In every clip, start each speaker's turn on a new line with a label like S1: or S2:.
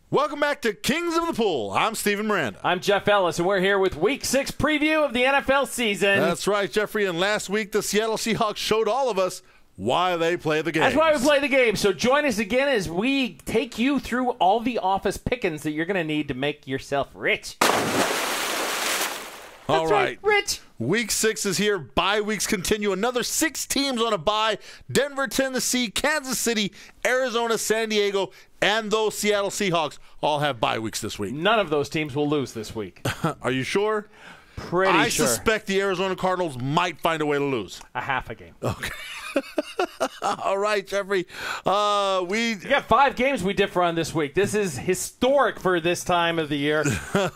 S1: Welcome back to Kings of the Pool. I'm Stephen Miranda.
S2: I'm Jeff Ellis, and we're here with Week 6 preview of the NFL season.
S1: That's right, Jeffrey. And last week, the Seattle Seahawks showed all of us why they play the game.
S2: That's why we play the game. So join us again as we take you through all the office pickings that you're going to need to make yourself rich.
S1: All right.
S2: Rich.
S1: Week 6 is here. Bye weeks continue. Another 6 teams on a bye. Denver, Tennessee, Kansas City, Arizona, San Diego, and those Seattle Seahawks all have bye weeks this week.
S2: None of those teams will lose this week.
S1: Are you sure?
S2: Pretty sure.
S1: I suspect the Arizona Cardinals might find a way to lose.
S2: A half a game.
S1: Okay. All right, Jeffrey.
S2: We got 5 games we differ on this week. This is historic for this time of the year.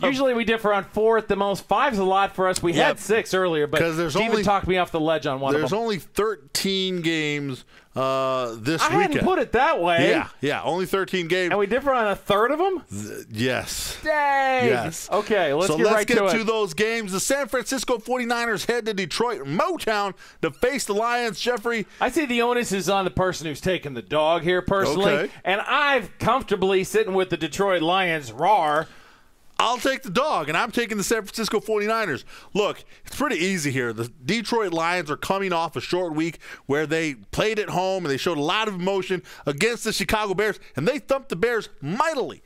S2: Usually we differ on 4 at the most. 5's a lot for us. We had 6 earlier, but Steven talked me off the ledge on one of them.
S1: There's only 13 games this weekend.
S2: I hadn't put it that way.
S1: Yeah, only 13 games.
S2: And we differ on a third of them?
S1: Yes.
S2: Dang.
S1: Yes.
S2: Okay, let's get
S1: to those games. The San Francisco 49ers head to Detroit, Motown, to face the Lions. Jeffrey?
S2: I see the onus is on the person who's taking the dog here personally.
S1: Okay.
S2: And I've comfortably sitting with the Detroit Lions. Roar.
S1: I'll take the dog, and I'm taking the San Francisco 49ers. Look, it's pretty easy here. The Detroit Lions are coming off a short week where they played at home and they showed a lot of emotion against the Chicago Bears, and they thumped the Bears mightily.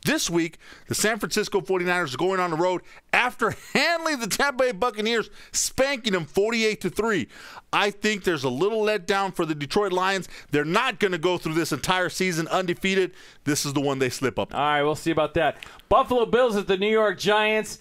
S1: This week, the San Francisco 49ers are going on the road after handling the Tampa Bay Buccaneers, spanking them 48-3. I think there's a little letdown for the Detroit Lions. They're not going to go through this entire season undefeated. This is the one they slip up.
S2: All right, we'll see about that. Buffalo Bills at the New York Giants.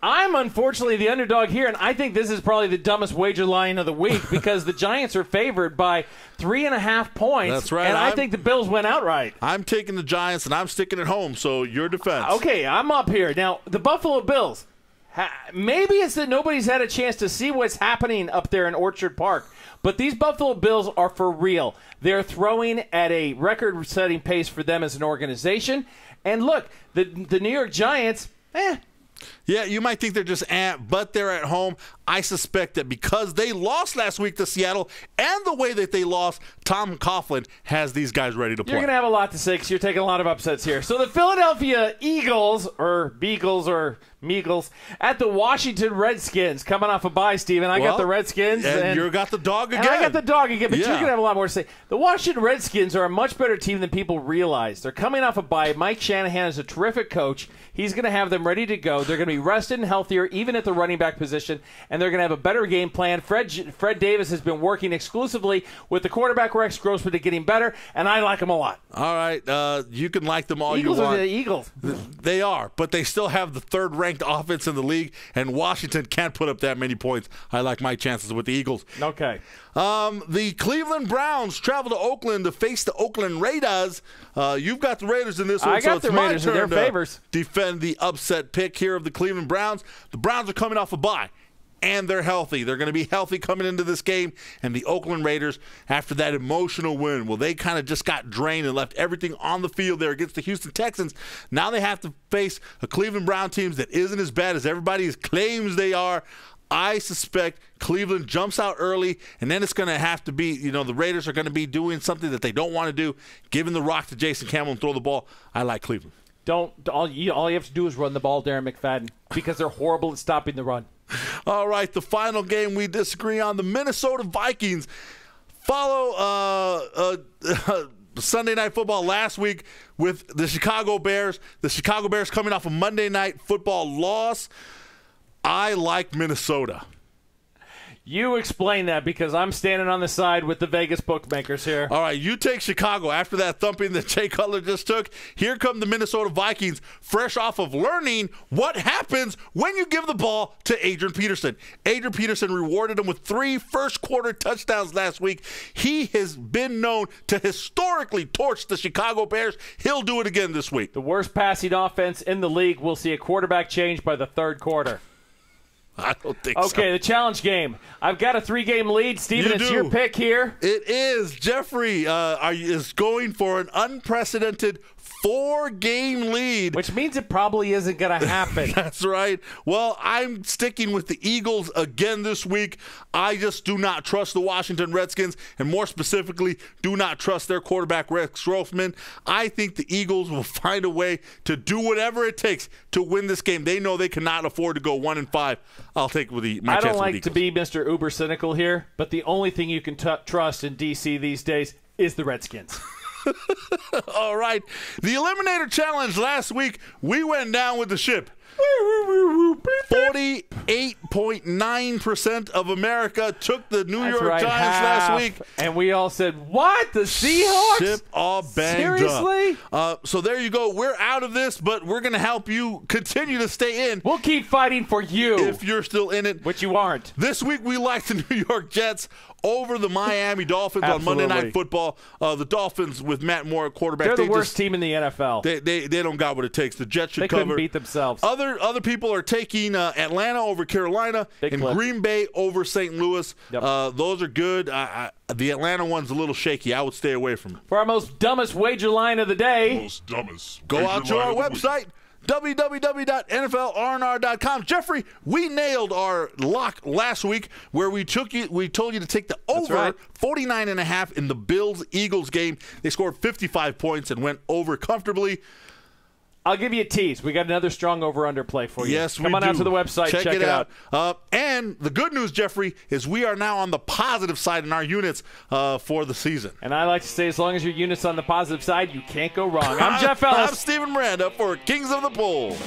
S2: I'm unfortunately the underdog here, and I think this is probably the dumbest wager line of the week because the Giants are favored by 3.5 points.
S1: That's right.
S2: And I think the Bills went outright.
S1: I'm taking the Giants, and I'm sticking at home, so your defense.
S2: Okay, I'm up here. Now, the Buffalo Bills, maybe it's that nobody's had a chance to see what's happening up there in Orchard Park, but these Buffalo Bills are for real. They're throwing at a record-setting pace for them as an organization. And look, the New York Giants,
S1: Yeah, you might think they're just but they're at home. I suspect that because they lost last week to Seattle and the way that they lost, Tom Coughlin has these guys ready to play.
S2: You're going to have a lot to say because you're taking a lot of upsets here. So the Philadelphia Eagles, or Beagles, or Meagles, at the Washington Redskins, coming off a bye, Steven. I got the Redskins.
S1: And you got the dog again.
S2: And I got the dog again, but
S1: Yeah.
S2: you're going to have a lot more to say. The Washington Redskins are a much better team than people realize. They're coming off a bye. Mike Shanahan is a terrific coach. He's going to have them ready to go. They're going to be rested and healthier, even at the running back position, and they're going to have a better game plan. Fred Davis has been working exclusively with the quarterback Rex Grossman to get him better, and I like him a lot.
S1: All right, you can like them all
S2: Eagles
S1: you want.
S2: Are the Eagles.
S1: They are, but they still have the third-ranked offense in the league, and Washington can't put up that many points. I like my chances with the Eagles.
S2: Okay.
S1: The Cleveland Browns travel to Oakland to face the Oakland Raiders. You've got the Raiders in this one,
S2: I got
S1: so
S2: the
S1: it's
S2: Raiders
S1: my
S2: in
S1: turn
S2: their
S1: to
S2: favors.
S1: defend the upset pick here of the Cleveland Browns. The Browns are coming off a bye, and they're healthy. They're going to be healthy coming into this game. And the Oakland Raiders, after that emotional win, well, they kind of just got drained and left everything on the field there against the Houston Texans. Now they have to face a Cleveland Brown team that isn't as bad as everybody claims they are. I suspect Cleveland jumps out early, and then it's going to have to be, the Raiders are going to be doing something that they don't want to do, giving the rock to Jason Campbell and throw the ball. I like Cleveland.
S2: All you have to do is run the ball, Darren McFadden, because they're horrible at stopping the run.
S1: All right, the final game we disagree on, the Minnesota Vikings follow Sunday Night Football last week with the Chicago Bears. The Chicago Bears coming off a Monday Night Football loss. I like Minnesota.
S2: You explain that because I'm standing on the side with the Vegas bookmakers here.
S1: All right, you take Chicago after that thumping that Jay Cutler just took. Here come the Minnesota Vikings, fresh off of learning what happens when you give the ball to Adrian Peterson. Adrian Peterson rewarded him with 3 first-quarter touchdowns last week. He has been known to historically torch the Chicago Bears. He'll do it again this week.
S2: The worst passing offense in the league will see a quarterback change by the third quarter.
S1: I don't think so.
S2: Okay, the challenge game. I've got a 3-game lead. Steven, it's your pick here.
S1: It is. Jeffrey is going for an unprecedented 4-game lead.
S2: Which means it probably isn't going to happen.
S1: That's right. Well, I'm sticking with the Eagles again this week. I just do not trust the Washington Redskins, and more specifically, do not trust their quarterback, Rex Grossman. I think the Eagles will find a way to do whatever it takes to win this game. They know they cannot afford to go 1-5. I'll take my chance with the Eagles.
S2: I don't like to be Mr. Uber cynical here, but the only thing you can trust in D.C. these days is the Redskins.
S1: All right. The Eliminator Challenge last week, we went down with the ship. 48.9% of America took the New York Giants last week.
S2: And we all said, what? The Seahawks?
S1: Ship all banged
S2: Seriously?
S1: up. So there you go. We're out of this, but we're going to help you continue to stay in.
S2: We'll keep fighting for you.
S1: If you're still in it.
S2: Which you aren't.
S1: This week we like the New York Jets over the Miami Dolphins on Monday Night Football. The Dolphins with Matt Moore at quarterback.
S2: They're the worst team in the NFL.
S1: They don't got what it takes. The Jets should cover.
S2: They couldn't beat themselves.
S1: Other people are taking Atlanta over Carolina and Green Bay over St. Louis.
S2: Yep.
S1: Those are good. The Atlanta one's a little shaky. I would stay away from it.
S2: For our most dumbest wager line of the day,
S1: go out to our website, www.nflrnr.com. Jeffrey, we nailed our lock last week where we told you to take the over 49.5 in the Bills-Eagles game. They scored 55 points and went over comfortably.
S2: I'll give you a tease. We got another strong over-under play for you.
S1: Yes, we do.
S2: Come on out to the website. Check it out.
S1: And the good news, Jeffrey, is we are now on the positive side in our units for the season.
S2: And I like to say, as long as your unit's on the positive side, you can't go wrong. I'm Jeff Ellis.
S1: I'm Stephen Miranda for Kings of the Pool.